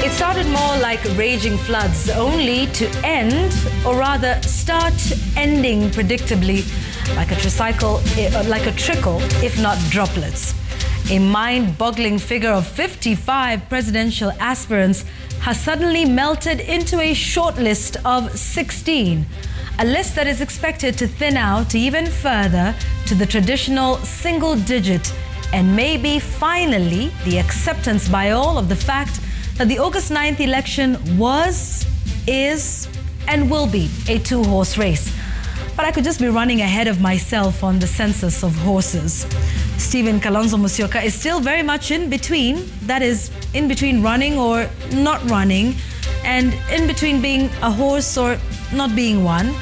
It started more like raging floods, only to end, or rather start ending predictably, like a trickle, if not droplets. A mind-boggling figure of 55 presidential aspirants has suddenly melted into a short list of 16. A list that is expected to thin out even further to the traditional single digit, and maybe finally the acceptance by all of the fact that the August 9th election was, is, and will be a two-horse race. But I could just be running ahead of myself on the census of horses. Stephen Kalonzo Musyoka is still very much in between, that is, in between running or not running, and in between being a horse or not being one.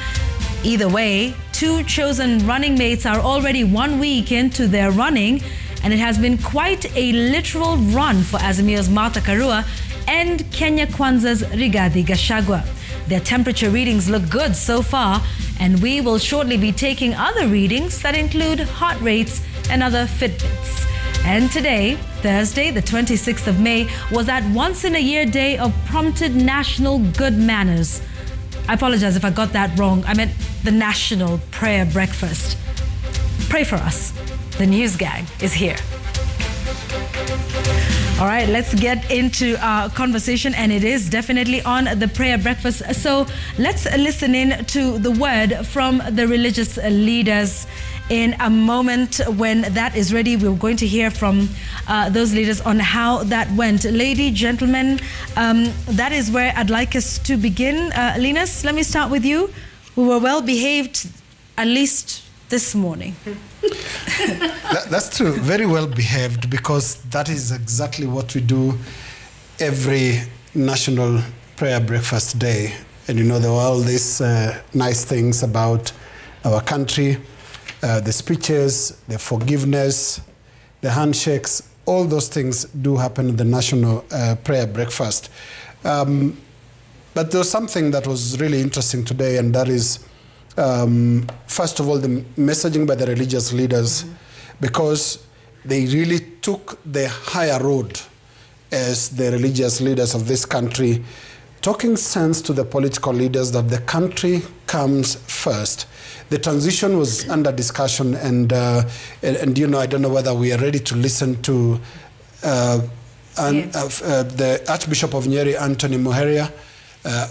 Either way, two chosen running mates are already 1 week into their running, and it has been quite a literal run for Azimio's Martha Karua and Kenya Kwanza's Rigathi Gachagua. Their temperature readings look good so far, and we will shortly be taking other readings that include heart rates and other Fitbits. And today, Thursday, the 26th of May, was that once-in-a-year day of prompted national good manners. I apologize if I got that wrong. I meant the National Prayer Breakfast. Pray for us. The news gang is here. All right, let's get into our conversation, and it is definitely on the prayer breakfast. So let's listen in to the word from the religious leaders. In a moment, when that is ready, we're going to hear from those leaders on how that went. Ladies, gentlemen, that is where I'd like us to begin. Linus, let me start with you. We were well behaved, at least this morning. That's true, very well behaved, because that is exactly what we do every National Prayer Breakfast Day. And you know, there were all these nice things about our country, the speeches, the forgiveness, the handshakes, all those things do happen in the National Prayer Breakfast. But there was something that was really interesting today, and that is, first of all, the messaging by the religious leaders, because they really took the higher road as the religious leaders of this country, talking sense to the political leaders that the country comes first. The transition was under discussion, and you know, I don't know whether we are ready to listen to the Archbishop of Nyeri, Anthony Muheria,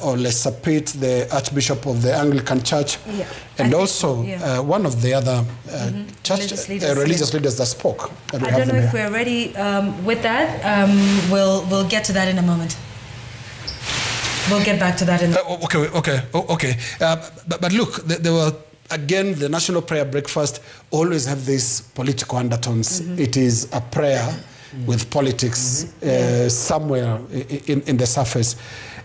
or Lesapit, the Archbishop of the Anglican Church, and also one of the other religious leaders that spoke. I don't know if we're ready with that. We'll get to that in a moment. We'll get back to that in a moment. Okay. But look, there were, again, the National Prayer Breakfast always have these political undertones. It is a prayer with politics somewhere in the surface.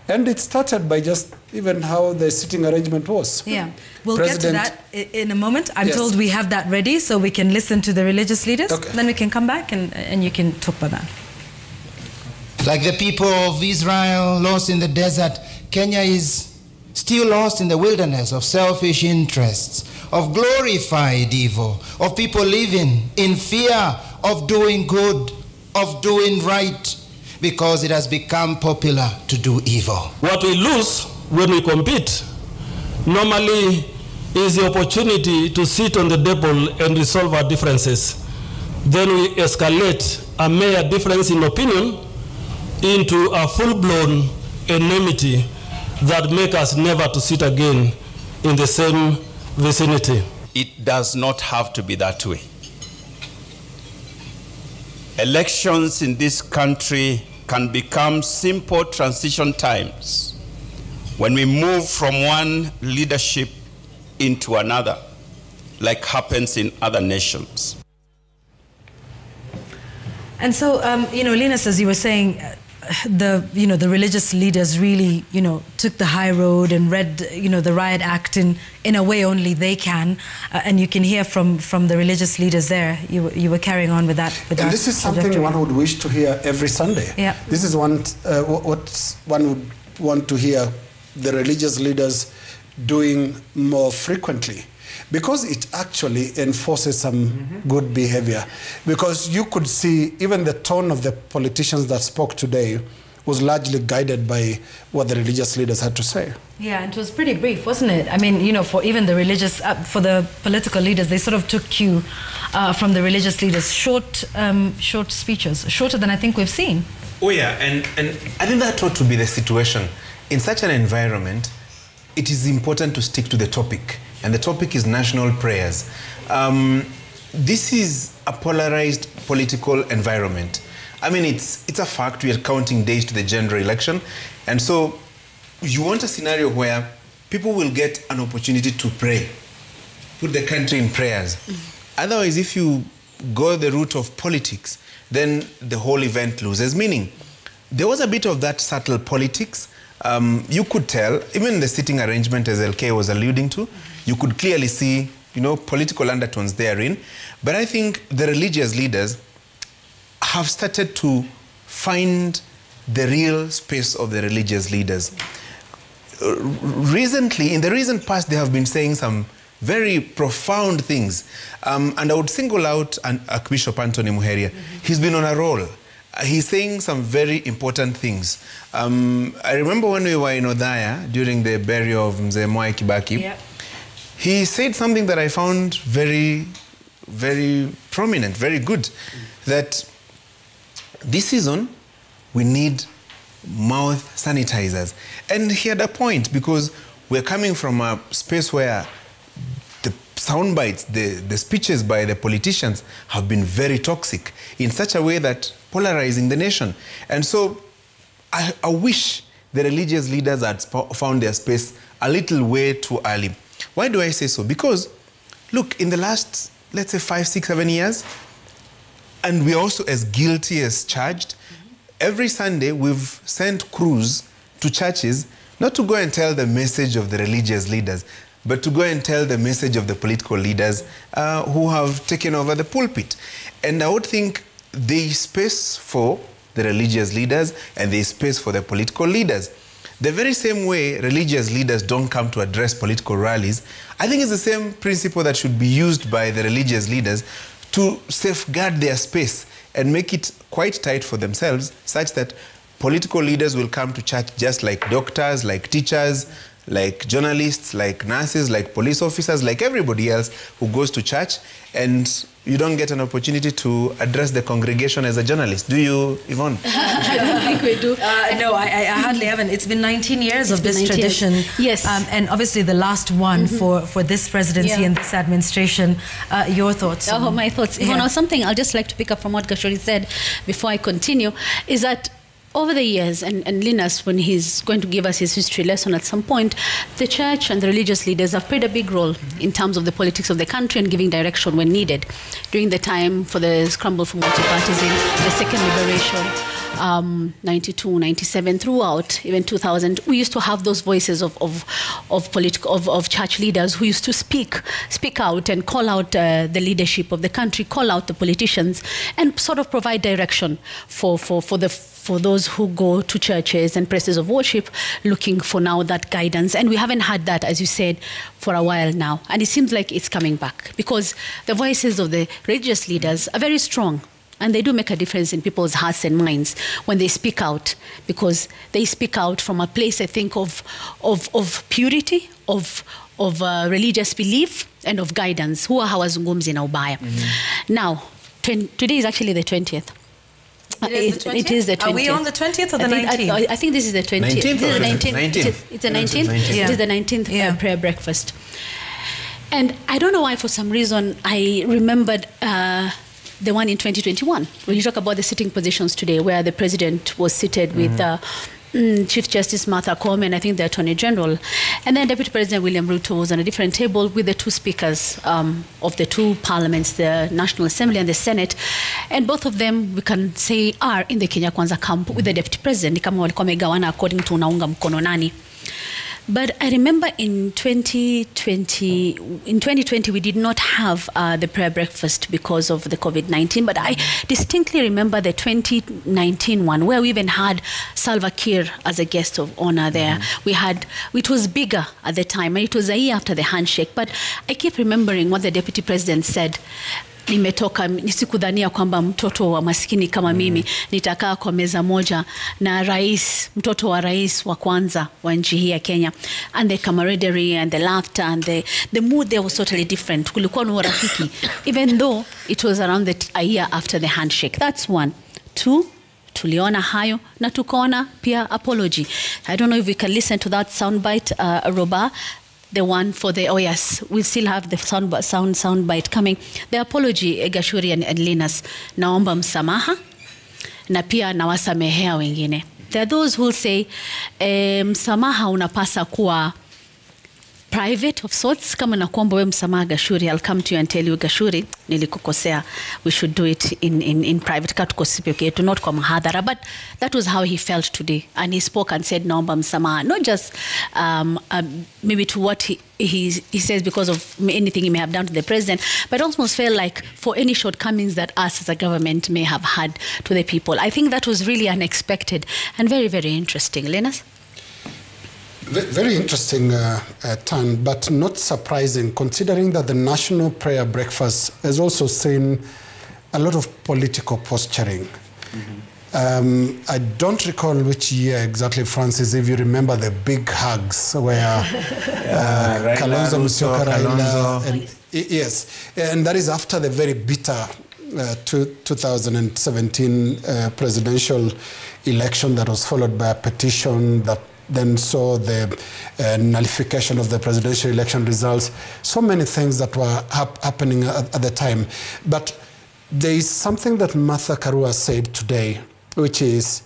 And it started by just even how the sitting arrangement was. Yeah, we'll get to that in a moment. I'm told we have that ready, so we can listen to the religious leaders. Okay. Then we can come back and you can talk about that. Like the people of Israel lost in the desert, Kenya is still lost in the wilderness of selfish interests, of glorified evil, of people living in fear of doing good, of doing right, because it has become popular to do evil. What we lose when we compete normally is the opportunity to sit on the table and resolve our differences. Then we escalate a mere difference in opinion into a full-blown enmity that makes us never to sit again in the same vicinity. It does not have to be that way. Elections in this country can become simple transition times when we move from one leadership into another, like happens in other nations. And so, you know, Linus, as you were saying, the religious leaders really, took the high road and read, the Riot Act in a way only they can. And you can hear from the religious leaders there. You were carrying on with that. And this is something one would wish to hear every Sunday. Yeah. This is what one would want to hear the religious leaders doing more frequently. because it actually enforces some good behavior. Because you could see even the tone of the politicians that spoke today was largely guided by what the religious leaders had to say. Yeah, and it was pretty brief, wasn't it? I mean, you know, for even the religious, for the political leaders, they sort of took cue from the religious leaders. Short speeches, shorter than I think we've seen. Oh yeah, and I think that ought to be the situation. In such an environment, it is important to stick to the topic, and the topic is national prayers. This is a polarized political environment. I mean, it's a fact. We are counting days to the general election. And so you want a scenario where people will get an opportunity to pray, put the country in prayers. Otherwise, if you go the route of politics, then the whole event loses meaning. There was a bit of that subtle politics. You could tell, even the seating arrangement, as LK was alluding to, you could clearly see, you know, political undertones therein. But I think the religious leaders have started to find the real space of the religious leaders. Recently, in the recent past, they have been saying some very profound things. And I would single out Archbishop Anthony Muheria. He's been on a roll. He's saying some very important things. I remember when we were in Othaya during the burial of Mzee Mwai Kibaki, yeah, he said something that I found very, very prominent, very good, that this season, we need mouth sanitizers. And he had a point, because we're coming from a space where the sound bites, the speeches by the politicians have been very toxic in such a way that polarizing the nation. And so I wish the religious leaders had found their space a little way too early. Why do I say so? Because, look, in the last, let's say 5, 6, 7 years, and we're also as guilty as charged. Every Sunday, we've sent crews to churches, not to go and tell the message of the religious leaders, but to go and tell the message of the political leaders who have taken over the pulpit. And I would think there is space for the religious leaders and there is space for the political leaders. The very same way religious leaders don't come to address political rallies, I think it's the same principle that should be used by the religious leaders to safeguard their space and make it quite tight for themselves, such that political leaders will come to church just like doctors, like teachers, like journalists, like nurses, like police officers, like everybody else who goes to church, and you don't get an opportunity to address the congregation as a journalist. Do you, Yvonne? I don't think we do. No, I hardly haven't. It's been 19 years of this tradition. Yes. And obviously the last one for this presidency and this administration. Your thoughts? Oh, my thoughts. Yvonne, something I'll just like to pick up from what Gachuri said before I continue, is that over the years, and Linus, when he's going to give us his history lesson at some point, the church and the religious leaders have played a big role in terms of the politics of the country and giving direction when needed. During the time for the scramble for multipartism, the second liberation, 92, 97, throughout, even 2000, we used to have those voices of church leaders who used to speak out and call out the leadership of the country, call out the politicians, and sort of provide direction for those who go to churches and places of worship looking for now that guidance. And we haven't had that, as you said, for a while now. And it seems like it's coming back because the voices of the religious leaders are very strong. And they do make a difference in people's hearts and minds when they speak out, because they speak out from a place, I think, of purity, of religious belief, and of guidance. Huwa hawazungumzi na ubaya. Now, today is actually the 20th. It is the 20th. Are we on the 20th or the 19th? I think this is the 20th. 19th. It's the 19th. It is the 19th prayer breakfast. And I don't know why, for some reason, I remembered the one in 2021, when you talk about the sitting positions today, where the president was seated with Chief Justice Martha Koome and I think the Attorney General. And then Deputy President William Ruto was on a different table with the two speakers of the two parliaments, the National Assembly and the Senate. And both of them, we can say, are in the Kenya Kwanza camp with the Deputy President, kama walikuwa wamegawana according to unaunga mkono nani. But I remember in 2020, we did not have the prayer breakfast because of the COVID-19. But I distinctly remember the 2019 one, where we even had Salva Kiir as a guest of honor there. It was bigger at the time, and it was a year after the handshake. But I keep remembering what the Deputy President said. Nimetoka, nisikudhania kwamba mtoto wa maskini kama mimi nitakaa kwa meza moja na rais, mtoto wa rais wa kwanza wa nchi hii ya Kenya. And the camaraderie and the laughter and the mood there was totally different. Kulikuwa na urafiki, even though it was around a year after the handshake. That's one. Two, tuliona hayo na tukaona pia apology. I don't know if we can listen to that soundbite, Roba. The one for the, oh yes, we still have the soundbite coming. The apology, Gachuri and Linus, naomba msamaha, na pia nawasamehea wengine. There are those who will say, msamaha unapasa kuwa private of sorts. Kama nakuomba we msamaha Gachuri, I'll come to you and tell you, Gachuri, nilikukosea. We should do it in private. To not kwa mahadhara. But that was how he felt today. And he spoke and said, naomba msamaha. Not just maybe to what he says because of anything he may have done to the president, but almost felt like for any shortcomings that us as a government may have had to the people. I think that was really unexpected and very, very interesting. Linus? Very interesting turn, but not surprising, considering that the National Prayer Breakfast has also seen a lot of political posturing. I don't recall which year exactly, Francis, if you remember the big hugs where Kalonzo Musyoka, Raila, yes, and that is after the very bitter 2017 presidential election that was followed by a petition that then saw the nullification of the presidential election results. So many things that were happening at the time. But there is something that Martha Karua said today, which is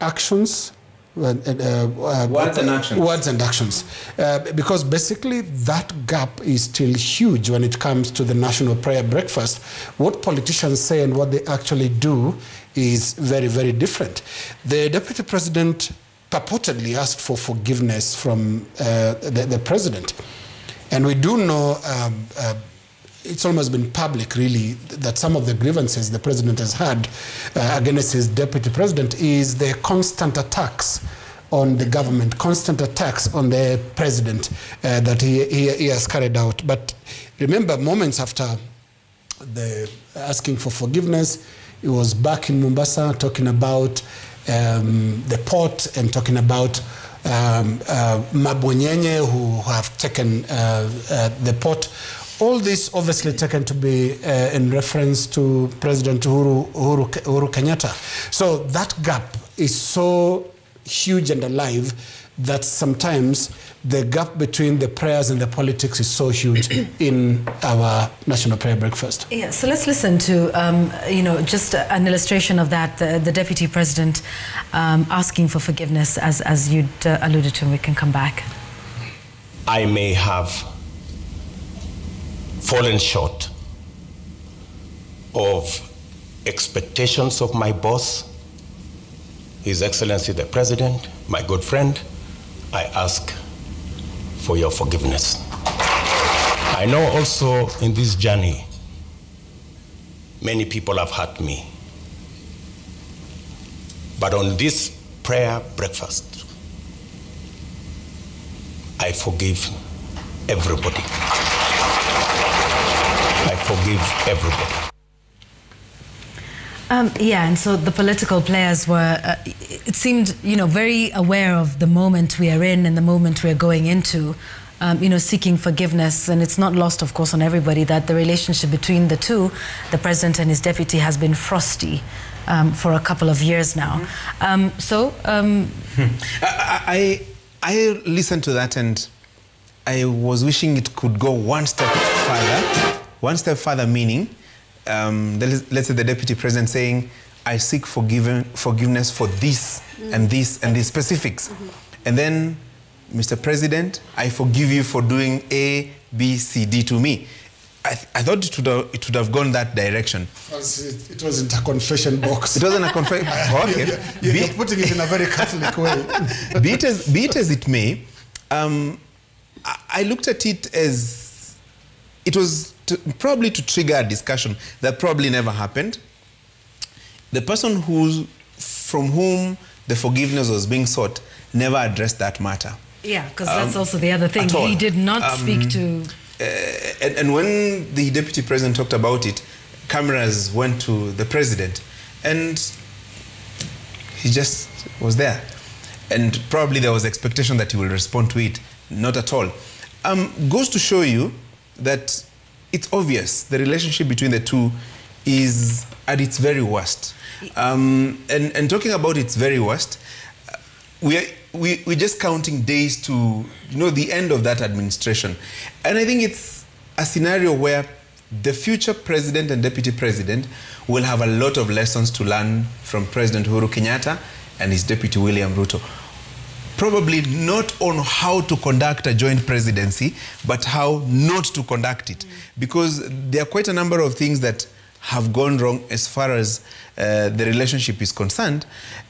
actions, words and actions. Words and actions. Because basically that gap is still huge when it comes to the National Prayer Breakfast. What politicians say and what they actually do is very, very different. The Deputy President purportedly asked for forgiveness from the president. And we do know it's almost been public, really, that some of the grievances the president has had against his deputy president is the constant attacks on the government, constant attacks on the president that he has carried out. But remember, moments after the asking for forgiveness, he was back in Mombasa talking about the port and talking about Mabonyenye who have taken the port. All this obviously taken to be in reference to President Uhuru Kenyatta. So that gap is so huge and alive that sometimes the gap between the prayers and the politics is so huge in our National Prayer Breakfast. Yeah, so let's listen to, just an illustration of that, the Deputy President asking for forgiveness, as you'd alluded to, and we can come back. I may have fallen short of expectations of my boss, His Excellency the President, my good friend. I ask for your forgiveness. I know also in this journey, many people have hurt me. But on this prayer breakfast, I forgive everybody. I forgive everybody. Yeah, and so the political players were, it seemed, very aware of the moment we are in and the moment we are going into, seeking forgiveness. And it's not lost, of course, on everybody that the relationship between the two, the president and his deputy, has been frosty for a couple of years now. I listened to that and I was wishing it could go one step further. One step further, meaning, let's say the Deputy President saying, I seek forgiveness for this and this and these specifics. And then, Mr. President, I forgive you for doing A, B, C, D to me. I thought it would have gone that direction. It wasn't a confession box. It wasn't a confession. Okay. You're putting it in a very Catholic way. Be it as it may, I looked at it as it was probably to trigger a discussion that probably never happened. The person from whom the forgiveness was being sought never addressed that matter. Yeah, because that's also the other thing. At all. He did not speak to... And when the deputy president talked about it, cameras went to the president, and he just was there. And probably there was expectation that he will respond to it. Not at all. Goes to show you that it's obvious the relationship between the two is at its very worst. And talking about its very worst, we're just counting days to the end of that administration. And I think it's a scenario where the future president and deputy president will have a lot of lessons to learn from President Uhuru Kenyatta and his deputy William Ruto. Probably not on how to conduct a joint presidency, but how not to conduct it. Because there are quite a number of things that have gone wrong as far as the relationship is concerned.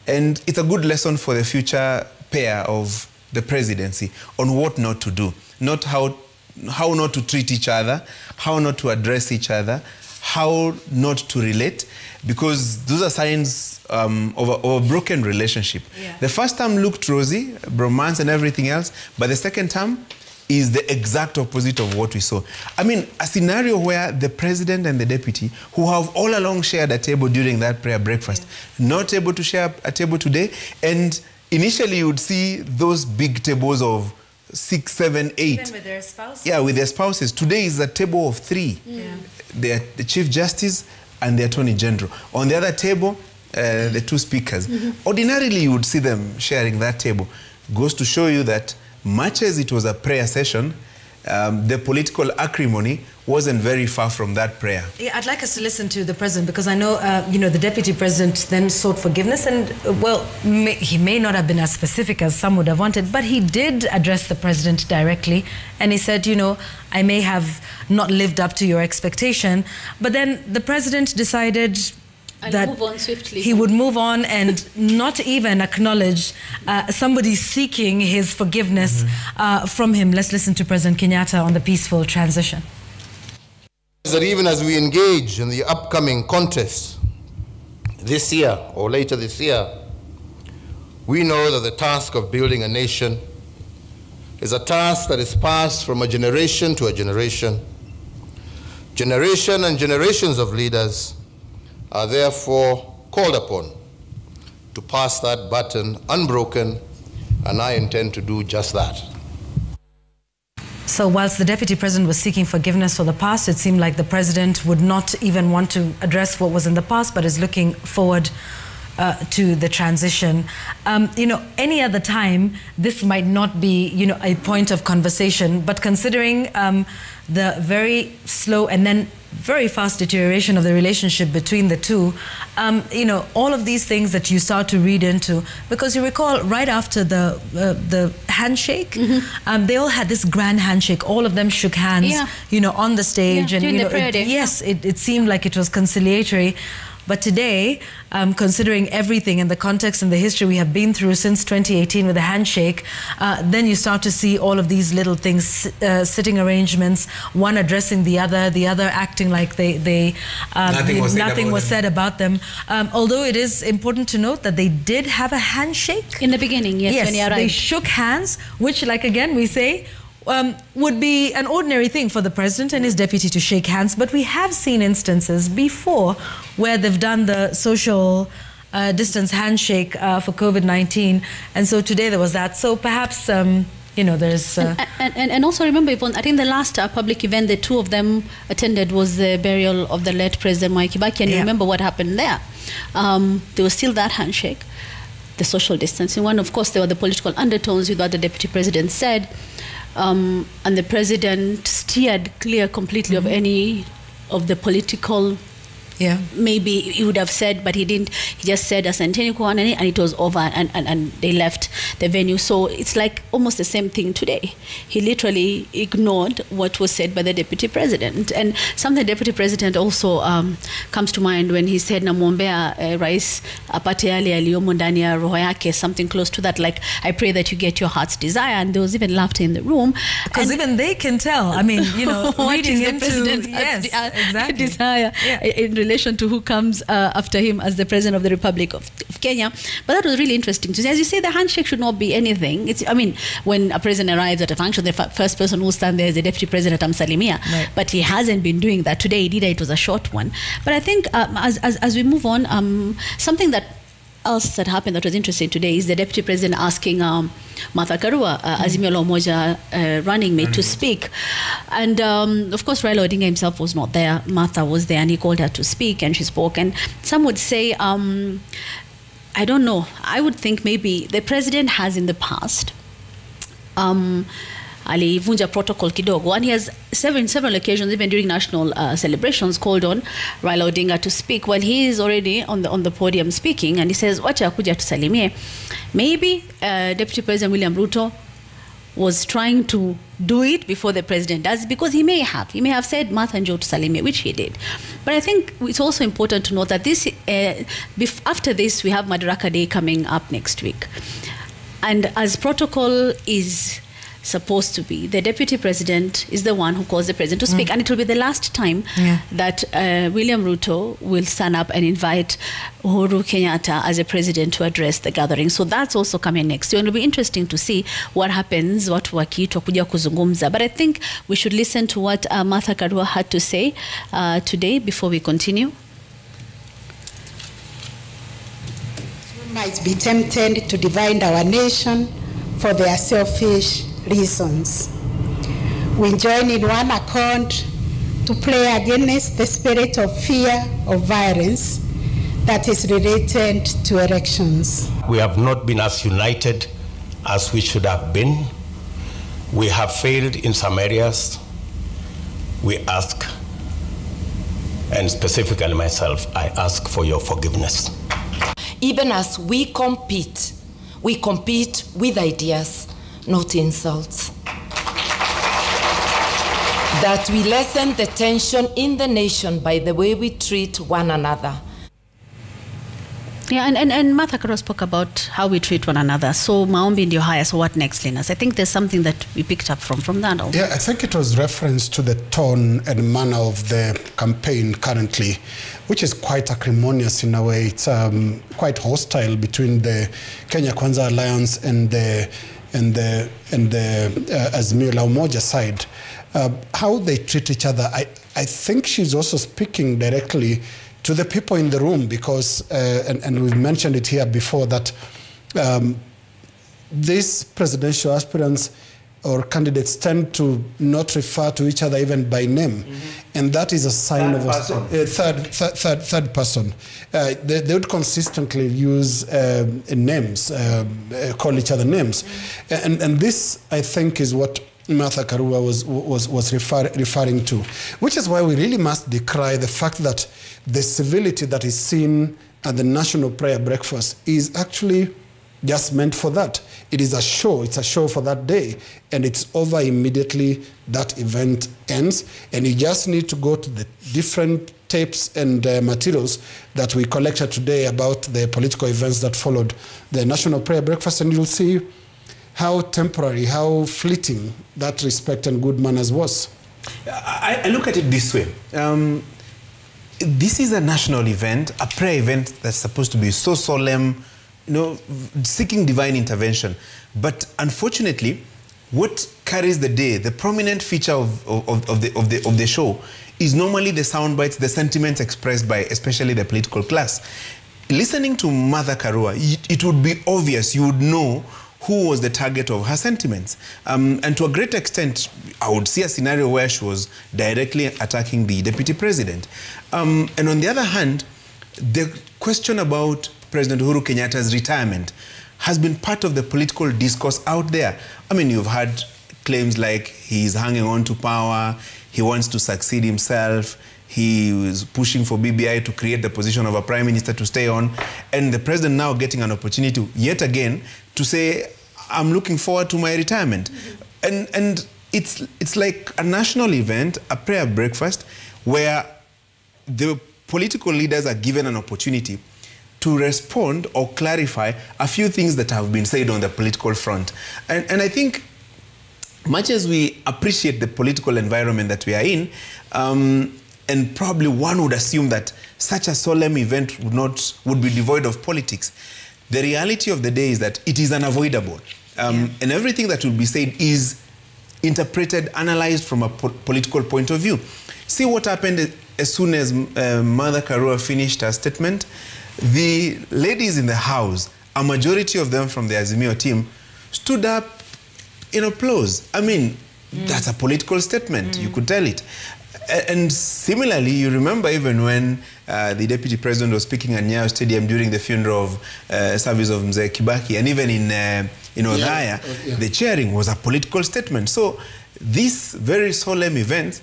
And it's a good lesson for the future pair of the presidency on what not to do. Not how not to treat each other, how not to address each other, how not to relate, because those are signs of a broken relationship. Yeah. The first term looked rosy, bromance and everything else, but the second term is the exact opposite of what we saw. I mean, a scenario where the president and the deputy, who have all along shared a table during that prayer breakfast, not able to share a table today, and initially you would see those big tables of 6, 7, 8. Even with their spouses? Yeah, with their spouses. Today is a table of 3. Yeah. The Chief Justice and the Attorney General. On the other table, the 2 speakers. Ordinarily, you would see them sharing that table. Goes to show you that much as it was a prayer session, the political acrimony wasn't very far from that prayer. Yeah, I'd like us to listen to the president, because I know, the deputy president then sought forgiveness, and well, he may not have been as specific as some would have wanted, but he did address the president directly, and he said, I may have not lived up to your expectation, but then the president decided that move on swiftly. He would move on and not even acknowledge somebody seeking his forgiveness from him. Let's listen to President Kenyatta on the peaceful transition. That even as we engage in the upcoming contest this year or later this year, we know that the task of building a nation is a task that is passed from a generation to a generation. Generation and generations of leaders are therefore called upon to pass that baton unbroken, and I intend to do just that. So whilst the deputy president was seeking forgiveness for the past, it seemed like the president would not even want to address what was in the past, but is looking forward to the transition. Any other time, this might not be, a point of conversation, but considering the very slow and then very fast deterioration of the relationship between the two, all of these things that you start to read into, because you recall right after the handshake, they all had this grand handshake. All of them shook hands, on the stage, and the prayer day. Yes, it seemed like it was conciliatory. But today, considering everything and the context and the history we have been through since 2018 with the handshake, then you start to see all of these little things, sitting arrangements, one addressing the other acting like nothing was said about them. Although it is important to note that they did have a handshake. In the beginning, yes, when he arrived. They shook hands, which, like again, we say, would be an ordinary thing for the president and his deputy to shake hands, but we have seen instances before where they've done the social distance handshake for COVID-19, and so today there was that. So perhaps, there's... And also remember, Yvonne, I think the last public event the two of them attended was the burial of the late President Mwai Kibaki, and you remember what happened there. There was still that handshake, the social distancing one. Of course, there were the political undertones with what the deputy president said. And the president steered clear completely of any of the political maybe he would have said, but he didn't. He just said Asanteni Kwanani, and it was over, and they left the venue. So it's like almost the same thing today. He literally ignored what was said by the Deputy President. And something the Deputy President also comes to mind when he said, namwombea rais apate yale yaliyomo ndani ya roho yake, something close to that, like, I pray that you get your heart's desire. And there was even laughter in the room. Because even they can tell. I mean, you know, reading into exactly. desire in relation to who comes after him as the President of the Republic of Kenya. But that was really interesting to see. As you say, the handshake should not be anything. I mean, when a president arrives at a function, the first person who will stand there is the Deputy President, Amsalimia. Right. But he hasn't been doing that. Today he did it. It was a short one. But I think as we move on, something else that happened that was interesting today is the Deputy President asking Martha Karua, Azimio la Umoja running mate, to speak. And of course, Raila Odinga himself was not there. Martha was there, and he called her to speak, and she spoke. And some would say, I don't know, I would think maybe the president has in the past alivunja protocol kidogo, and he has several occasions, even during national celebrations, called on Raila Odinga to speak while he is already on the podium speaking, and he says, wacha kuja tusalimie. Maybe Deputy President William Ruto was trying to do it before the president does, because he may have said Martha njoo tusalimie, which he did. But I think it's also important to note that this after this we have Madaraka Day coming up next week, and as protocol is supposed to be, the Deputy President is the one who calls the President to speak, and it will be the last time that William Ruto will stand up and invite Uhuru Kenyatta as a President to address the gathering. So that's also coming next. So it will be interesting to see what happens, watu wakiitwa kuja kuzungumza. But I think we should listen to what Martha Karua had to say today before we continue. We might be tempted to divide our nation for their selfish reasons. We join in one accord to pray against the spirit of fear of violence that is related to elections. We have not been as united as we should have been. We have failed in some areas. We ask, and specifically myself, I ask for your forgiveness. Even as we compete with ideas, not insults. That we lessen the tension in the nation by the way we treat one another. Yeah, and Martha Karua spoke about how we treat one another. So maombi ndio haya, so what next, Linus? I think there's something that we picked up from that also. Yeah, I think it was reference to the tone and manner of the campaign currently, which is quite acrimonious in a way. It's quite hostile between the Kenya Kwanza Alliance and the Azimio la Umoja side. How they treat each other, I think she's also speaking directly to the people in the room, because, and we've mentioned it here before, that these presidential aspirants or candidates tend to not refer to each other even by name. And that is a sign of a third person. They would consistently use names, call each other names. And this, I think, is what Martha Karua was referring to, which is why we really must decry the fact that the civility that is seen at the National Prayer Breakfast is actually just meant for that. It is a show. It's a show for that day, and it's over immediately that event ends. And you just need to go to the different tapes and materials that we collected today about the political events that followed the National Prayer Breakfast, and you'll see how temporary, how fleeting that respect and good manners was. I look at it this way. This is a national event, a prayer event that's supposed to be so solemn, you know, seeking divine intervention. But unfortunately, what carries the day, the prominent feature of the show, is normally the sound bites, the sentiments expressed by especially the political class. Listening to Martha Karua, it would be obvious, you would know who was the target of her sentiments. And to a great extent, I would see a scenario where she was directly attacking the Deputy President. And on the other hand, the question about President Uhuru Kenyatta's retirement has been part of the political discourse out there. I mean, you've had claims like he's hanging on to power, he wants to succeed himself, He was pushing for BBI to create the position of a prime minister to stay on. And the president now getting an opportunity yet again to say, I'm looking forward to my retirement. And it's like a national event, a prayer breakfast, where the political leaders are given an opportunity to respond or clarify a few things that have been said on the political front. And I think, much as we appreciate the political environment that we are in, and probably one would assume that such a solemn event would be devoid of politics, the reality of the day is that it is unavoidable. And everything that will be said is interpreted, analyzed from a political point of view. See what happened as soon as Mother Karua finished her statement. The ladies in the House, a majority of them from the Azimio team, stood up in applause. I mean, that's a political statement. You could tell it. And similarly, you remember even when the Deputy President was speaking at Nyayo Stadium during the funeral of service of Mzee Kibaki, and even in Othaya, the cheering was a political statement. So these very solemn events,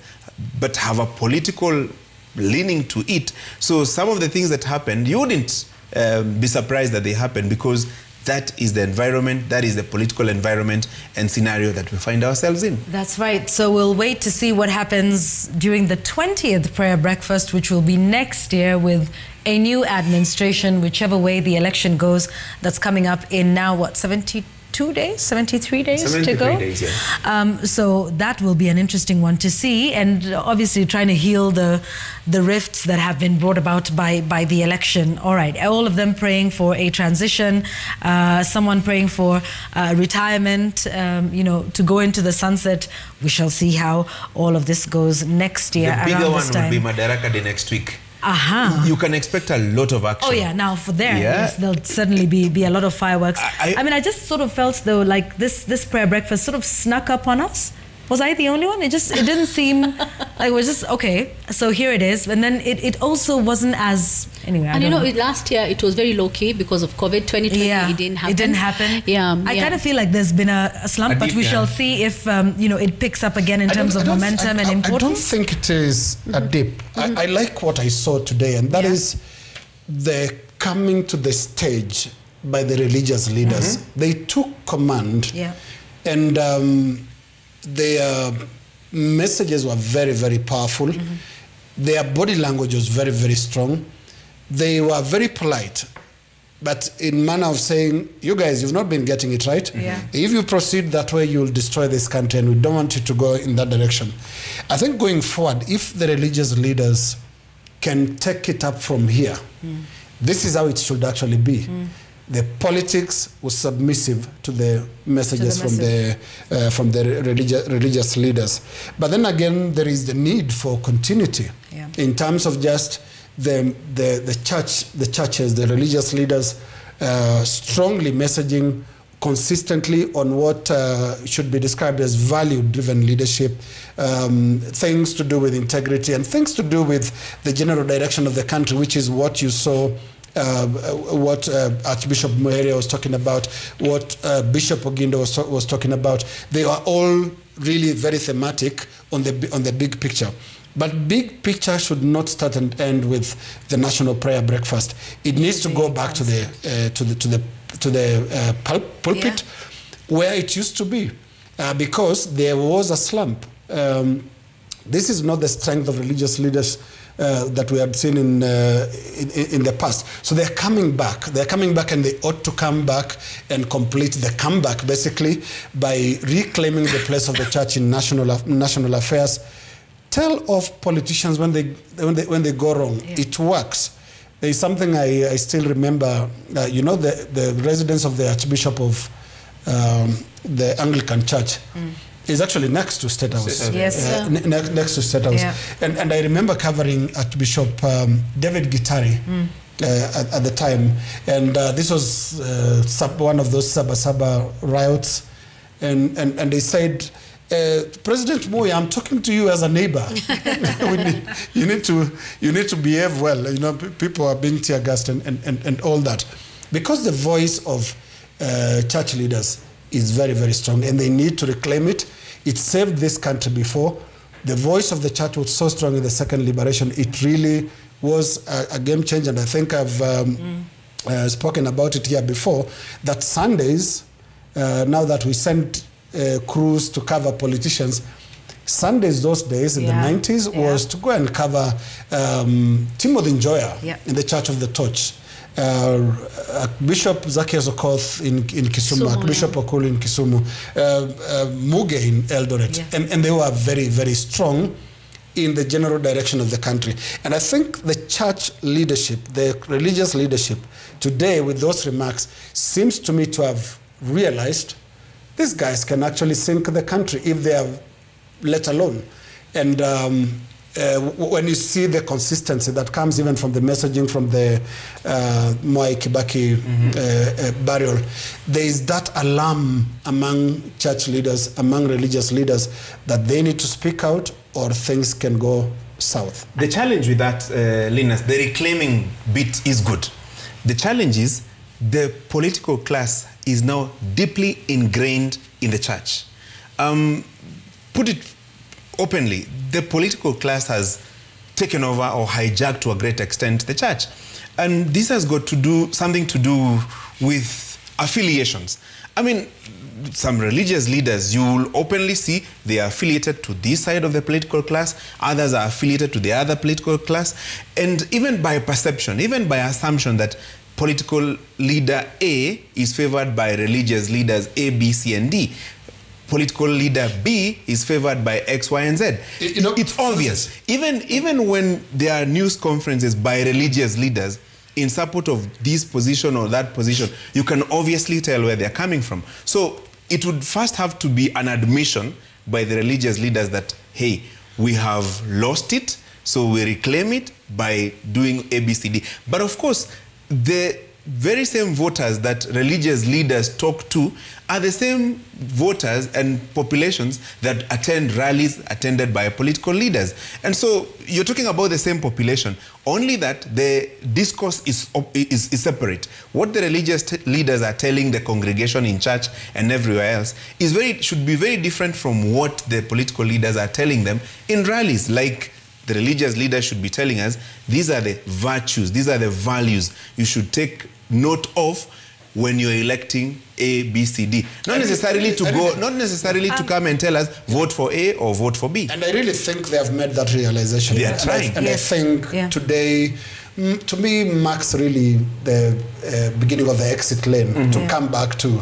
but have a political leaning to it. So some of the things that happened, you wouldn't be surprised that they happened, because that is the environment, that is the political environment and scenario that we find ourselves in. That's right. So we'll wait to see what happens during the 20th prayer breakfast, which will be next year with a new administration, whichever way the election goes. That's coming up in now, what, 73 days to go? Days, yeah. So that will be an interesting one to see, and obviously trying to heal the rifts that have been brought about by the election. All right, all of them praying for a transition, someone praying for retirement, you know, to go into the sunset. We shall see how all of this goes next year. The bigger one will be Madaraka Day next week. You can expect a lot of action. Oh yeah, now for there, yes, there'll certainly be a lot of fireworks. I mean, I just sort of felt though like this prayer breakfast sort of snuck up on us. Was I the only one? It didn't seem like it was just, okay, so here it is. And then it also wasn't as, anyway, and you know, last year it was very low-key because of COVID. 2020, yeah, it didn't happen. It didn't happen. Yeah, I kind of feel like there's been a slump, but we shall see if, you know, it picks up again in terms of momentum and importance. I don't think it is a dip. I like what I saw today, and that is the coming to the stage by the religious leaders. They took command, and their messages were very, very powerful. Their body language was very, very strong. They were very polite, but in manner of saying, you guys, you've not been getting it right. If you proceed that way, you'll destroy this country, and we don't want you to go in that direction. I think going forward, if the religious leaders can take it up from here, this is how it should actually be. The politics was submissive to the messages from the religious leaders. But then again, there is the need for continuity in terms of just the churches, the religious leaders strongly messaging consistently on what should be described as value-driven leadership, things to do with integrity and things to do with the general direction of the country, which is what you saw what Archbishop Muheria was talking about, what Bishop Ogindo was talking about. They are all really very thematic on the big picture. But big picture should not start and end with the national prayer breakfast. It needs to go back to the pulpit where it used to be, because there was a slump. This is not the strength of religious leaders that we had seen in the past. So they're coming back. They're coming back, and they ought to come back and complete the comeback, basically, by reclaiming the place of the church in national affairs. Tell off politicians when they go wrong. It works. There is something I still remember. You know, the residence of the Archbishop of the Anglican Church is actually next to State House. Yes, next to State House. And I remember covering Archbishop David Gitari at the time. And this was one of those Saba riots. And they said, President Moi, I'm talking to you as a neighbor. you need to behave well. You know, people are being tear gassed and all that. Because the voice of church leaders is very, very strong, and they need to reclaim it. It saved this country before, the voice of the church was so strong in the second liberation. It really was a game changer. And I think I've spoken about it here before, that Sundays, now that we send crews to cover politicians, Sundays those days in the 90s was to go and cover Timothy Njoya in the Church of the Torch. Bishop Zacchaeus Okoth in Kisumu, Bishop Okulu in Kisumu, Muge in Eldoret. And they were very, very strong in the general direction of the country. And I think the church leadership, the religious leadership, today with those remarks, seems to me to have realized these guys can actually sink the country if they are let alone. And when you see the consistency that comes even from the messaging from the Mwai Kibaki burial, there is that alarm among church leaders, among religious leaders, that they need to speak out or things can go south. The challenge with that, Linus, the reclaiming bit is good. The challenge is the political class is now deeply ingrained in the church. Put it openly, the political class has taken over or hijacked to a great extent the church. And this has got to do something to do with affiliations. I mean, some religious leaders, you will openly see they are affiliated to this side of the political class, others are affiliated to the other political class, and even by perception, even by assumption that political leader A is favored by religious leaders A, B, C, and D. Political leader B is favored by X, Y, and Z. You know, it's obvious. Even when there are news conferences by religious leaders in support of this position or that position, you can obviously tell where they're coming from. So it would first have to be an admission by the religious leaders that, hey, we have lost it, so we reclaim it by doing A, B, C, D. But of course, the very same voters that religious leaders talk to are the same voters and populations that attend rallies attended by political leaders. And so you're talking about the same population, only that the discourse is separate. What the religious leaders are telling the congregation in church and everywhere else should be very different from what the political leaders are telling them in rallies. Like, the religious leaders should be telling us, these are the virtues, these are the values you should take note of when you're electing A, B, C, D. Not necessarily to come and tell us, vote for A or vote for B. And I really think they have made that realization. They are trying. And I think today, to me, marks really the beginning of the exit lane to come back to.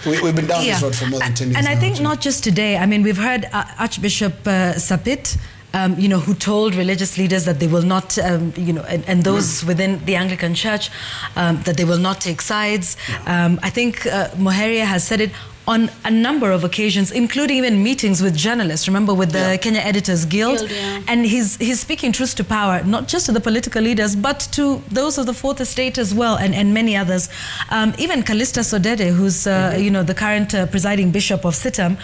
We've been down this road for more than 10 years And I now, think not just today. I mean, we've heard Archbishop Sapit, who told religious leaders that they will not, and those within the Anglican Church, that they will not take sides. I think Muheria has said it on a number of occasions, including even meetings with journalists, remember, with the Kenya Editors Guild. And he's speaking truth to power, not just to the political leaders, but to those of the Fourth Estate as well, and many others. Even Callista Sodede, who's the current presiding bishop of Sitam,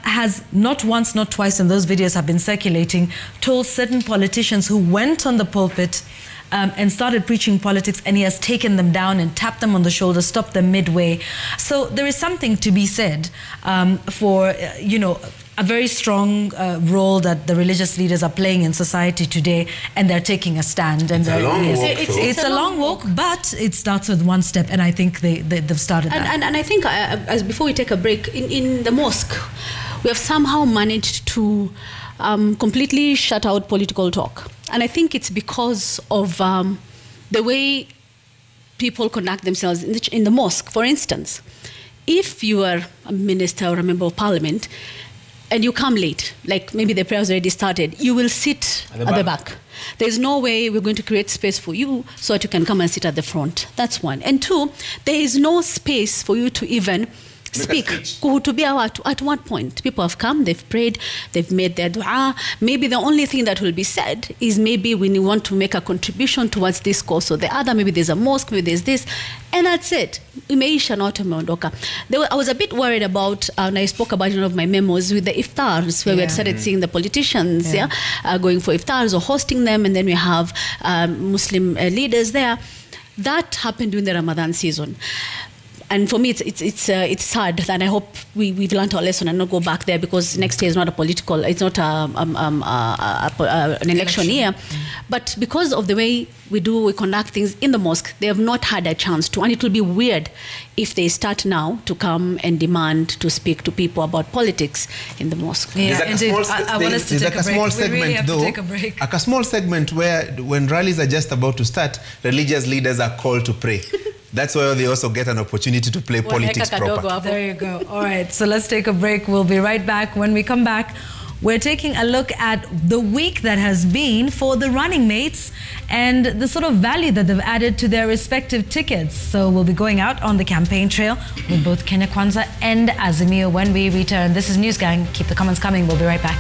has not once, not twice, and those videos have been circulating, told certain politicians who went on the pulpit and started preaching politics, and he has taken them down and tapped them on the shoulder, stopped them midway. So there is something to be said for, a very strong role that the religious leaders are playing in society today, and they're taking a stand. And it's a long walk. It's a long walk, but it starts with one step, and I think they've started that. And I think, as before we take a break, in the mosque, we have somehow managed to completely shut out political talk. And I think it's because of the way people conduct themselves in the mosque. For instance, if you are a minister or a member of parliament and you come late, like maybe the prayer's already started, you will sit at the back. There's no way we're going to create space for you so that you can come and sit at the front. That's one. And two, there is no space for you to even speak. Kuhutubia watu. At what point? People have come, they've prayed, they've made their dua. Maybe the only thing that will be said is maybe when you want to make a contribution towards this cause or the other, maybe there's a mosque, maybe there's this, and that's it. Imeisha na watu wameondoka. I was a bit worried about, and I spoke about in one of my memos, with the iftars, where we had started seeing the politicians going for iftars or hosting them, and then we have Muslim leaders there. That happened during the Ramadan season. And for me, it's sad, and I hope we've learned our lesson and not go back there, because next year is not it's not an election year. But because of the way we conduct things in the mosque, they have not had a chance to, and it will be weird if they start now to come and demand to speak to people about politics in the mosque. Yeah, indeed. I want us to take a break. We really have to take a break. Like a small segment where when rallies are just about to start, religious leaders are called to pray. That's why they also get an opportunity to play politics proper. There you go. All right, so let's take a break. We'll be right back. When we come back, we're taking a look at the week that has been for the running mates and the sort of value that they've added to their respective tickets. So we'll be going out on the campaign trail with both Kenya Kwanza and Azimio when we return. This is News Gang. Keep the comments coming. We'll be right back.